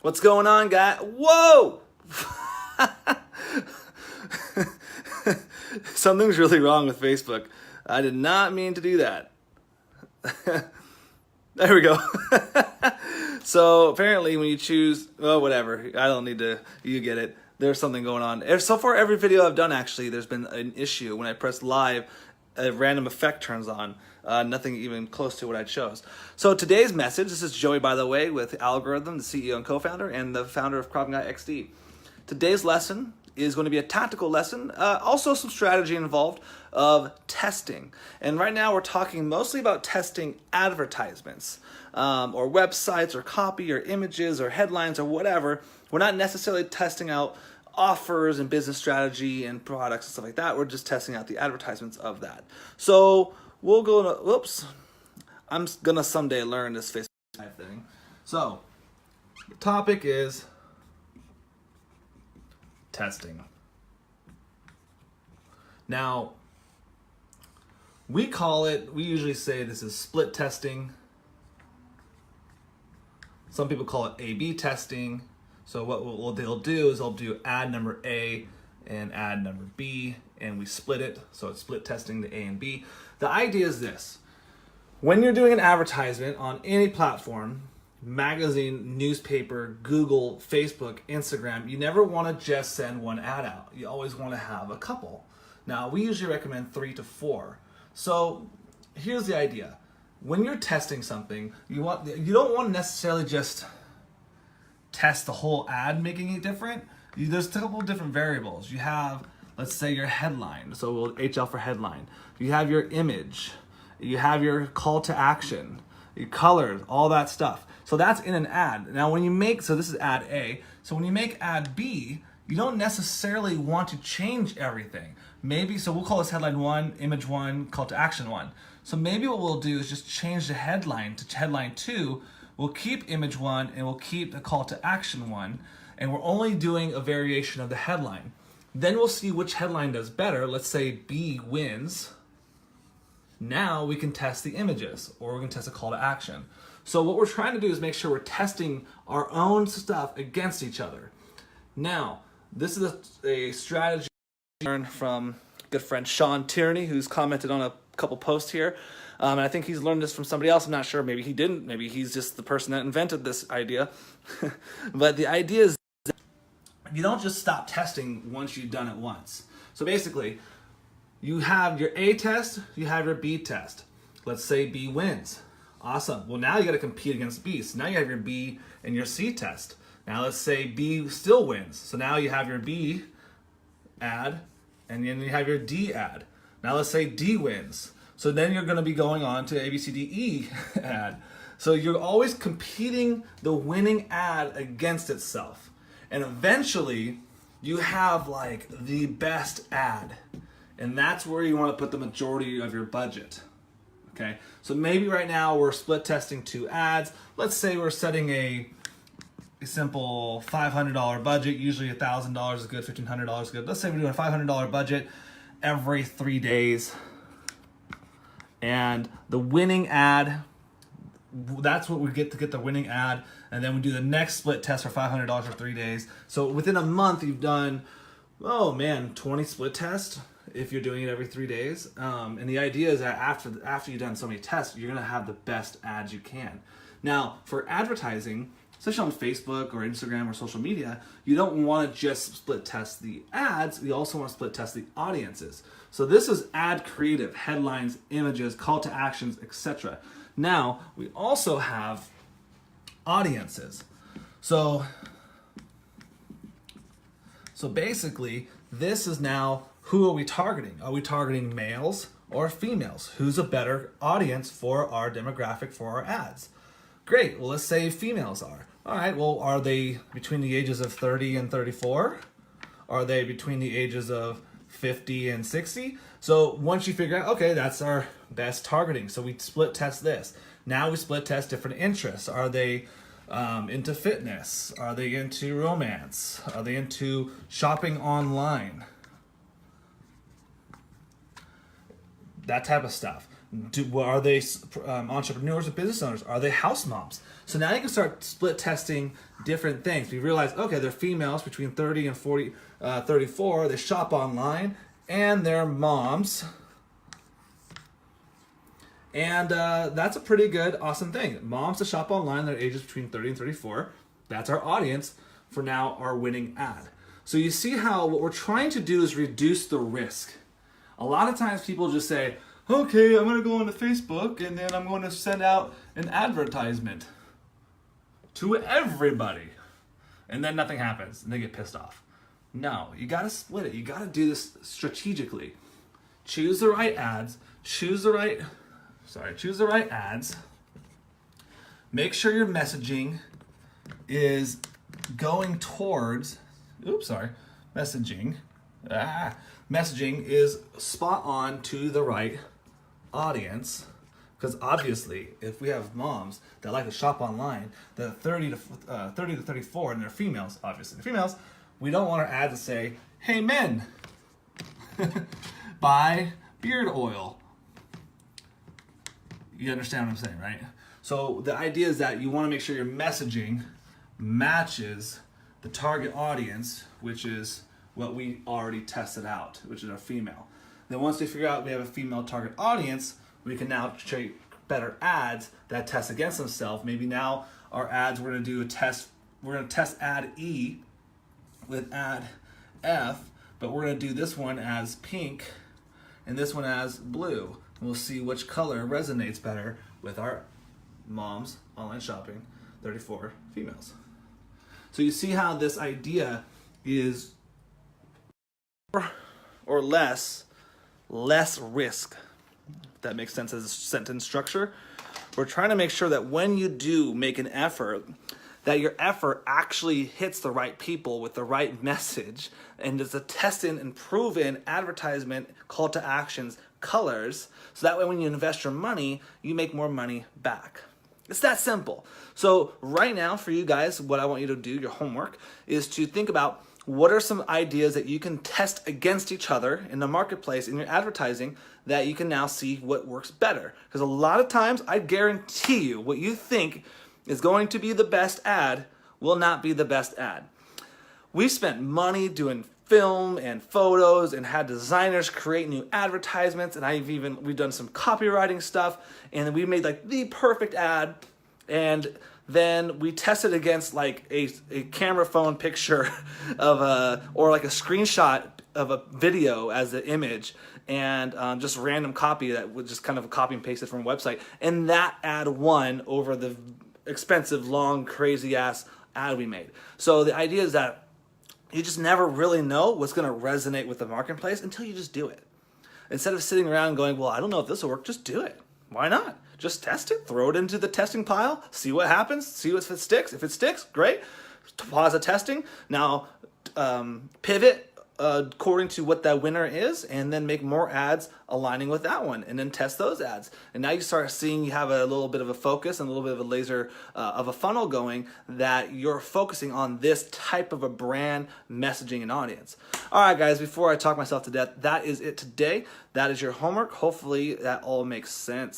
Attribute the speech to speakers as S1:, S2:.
S1: What's going on, guy? Whoa! Something's really wrong with Facebook. I did not mean to do that. There we go. So apparently when you choose, oh, whatever. I don't need to, you get it. There's something going on. So far, every video I've done, actually, there's been an issue. When I press live, a random effect turns on. Nothing even close to what I chose. So today's message, this is Joey, by the way, with Algorithm, the CEO and co-founder, and the founder of Krav Maga XD. Today's lesson is going to be a tactical lesson, also some strategy involved of testing. And right now we're talking mostly about testing advertisements, or websites, or copy, or images, or headlines, or whatever. We're not necessarily testing out offers and business strategy and products and stuff like that. We're just testing out the advertisements of that. So we'll go to, whoops, I'm gonna someday learn this Facebook thing. So the topic is testing. Now, we usually say this is split testing. Some people call it A/B testing. So what they'll do is they'll do ad number A and ad number B, and we split it. So it's split testing the A and B. The idea is this. When you're doing an advertisement on any platform, magazine, newspaper, Google, Facebook, Instagram, you never want to just send one ad out. You always want to have a couple. Now, we usually recommend 3 to 4. So here's the idea. When you're testing something, you don't want to necessarily just test the whole ad, making it different. There's a couple of different variables. You have, let's say, your headline. So we'll HL for headline. You have your image. You have your call to action, your colors, all that stuff. So that's in an ad. Now when you make, so this is ad A. So when you make ad B, you don't necessarily want to change everything. Maybe, so we'll call this headline 1, image 1, call to action 1. So maybe what we'll do is just change the headline to headline 2. We'll keep image 1 and we'll keep the call to action 1. And we're only doing a variation of the headline. Then we'll see which headline does better. Let's say B wins. Now we can test the images, or we can test a call to action. So what we're trying to do is make sure we're testing our own stuff against each other. Now, this is a strategy I learned from good friend Sean Tierney, who's commented on a couple posts here. And I think he's learned this from somebody else. I'm not sure. Maybe he didn't. Maybe he's just the person that invented this idea. But the idea is that you don't just stop testing once you've done it once. So basically, you have your A test, you have your B test. Let's say B wins. Awesome. Well, now you got to compete against B. So now you have your B and your C test. Now let's say B still wins. So now you have your B ad, and then you have your D ad. Now let's say D wins. So then you're going to be going on to A, B, C, D, E ad. So you're always competing the winning ad against itself. And eventually you have like the best ad. And that's where you want to put the majority of your budget. Okay, so maybe right now we're split testing 2 ads. Let's say we're setting a simple $500 budget. Usually $1,000 is good, $1,500 is good. Let's say we're doing a $500 budget every 3 days. And the winning ad, that's what we get to get the winning ad. And then we do the next split test for $500 for 3 days. So within a month, you've done, 20 split tests if you're doing it every 3 days. And the idea is that after you've done so many tests, you're going to have the best ads you can. Now, for advertising, especially on Facebook or Instagram or social media, you don't want to just split test the ads. You also want to split test the audiences. So this is ad creative, headlines, images, call to actions, etc. Now, we also have audiences. So basically, this is now, who are we targeting? Are we targeting males or females? Who's a better audience for our demographic for our ads? Great, well, let's say females are. All right, well, are they between the ages of 30 and 34? Are they between the ages of 50 and 60? So once you figure out, okay, that's our best targeting. So we split test this. Now we split test different interests. Are they into fitness? Are they into romance? Are they into shopping online? That type of stuff. Are they entrepreneurs or business owners? Are they house moms? So now you can start split testing different things. We realize, okay, they're females between 30 and 34. They shop online, and they're moms. And that's a pretty good, awesome thing. Moms to shop online, their ages between 30 and 34. That's our audience for now, our winning ad. So you see how what we're trying to do is reduce the risk. A lot of times people just say, okay, I'm going to go onto Facebook and then I'm going to send out an advertisement to everybody. And then nothing happens and they get pissed off. No, you got to split it. You got to do this strategically. Choose the right ads. Choose the right ads. Make sure your messaging is going towards, messaging is spot on to the right audience. Because obviously, if we have moms that like to shop online, that are 30 to 34, and they're females, obviously they're females, we don't want our ad to say, hey men, buy beard oil. You understand what I'm saying, right? So the idea is that you want to make sure your messaging matches the target audience, which is what we already tested out, which is our female. Then once we figure out we have a female target audience, we can now create better ads that test against themselves. Maybe now our ads, we're going to do a test. We're going to test ad E with ad F, but we're going to do this one as pink and this one as blue. And we'll see which color resonates better with our moms, online shopping, 34 females. So you see how this idea is or less risk. If that makes sense as a sentence structure. We're trying to make sure that when you do make an effort, that your effort actually hits the right people with the right message, and it's a tested and proven advertisement, call to actions, colors, so that way when you invest your money, you make more money back. It's that simple. So right now for you guys, what I want you to do, your homework, is to think about what are some ideas that you can test against each other in the marketplace, in your advertising, that you can now see what works better. Because a lot of times, I guarantee you, what you think is going to be the best ad will not be the best ad. We spent money doing film and photos and had designers create new advertisements, and we've done some copywriting stuff, and we made like the perfect ad, and then we tested against like a camera phone picture of or like a screenshot of a video as the image, and just random copy that was just kind of copy and pasted from a website, and that ad won over the expensive, long, crazy ass ad we made. So the idea is that you just never really know what's going to resonate with the marketplace until you just do it. Instead of sitting around going, well, I don't know if this will work, just do it. Why not? Just test it, throw it into the testing pile, see what happens, see if it sticks. If it sticks, great. Pause the testing. Now pivot according to what that winner is, and then make more ads aligning with that one, and then test those ads. And now you start seeing you have a little bit of a focus and a little bit of a laser of a funnel going, that you're focusing on this type of a brand messaging and audience. All right, guys, before I talk myself to death, that is it today. That is your homework. Hopefully that all makes sense.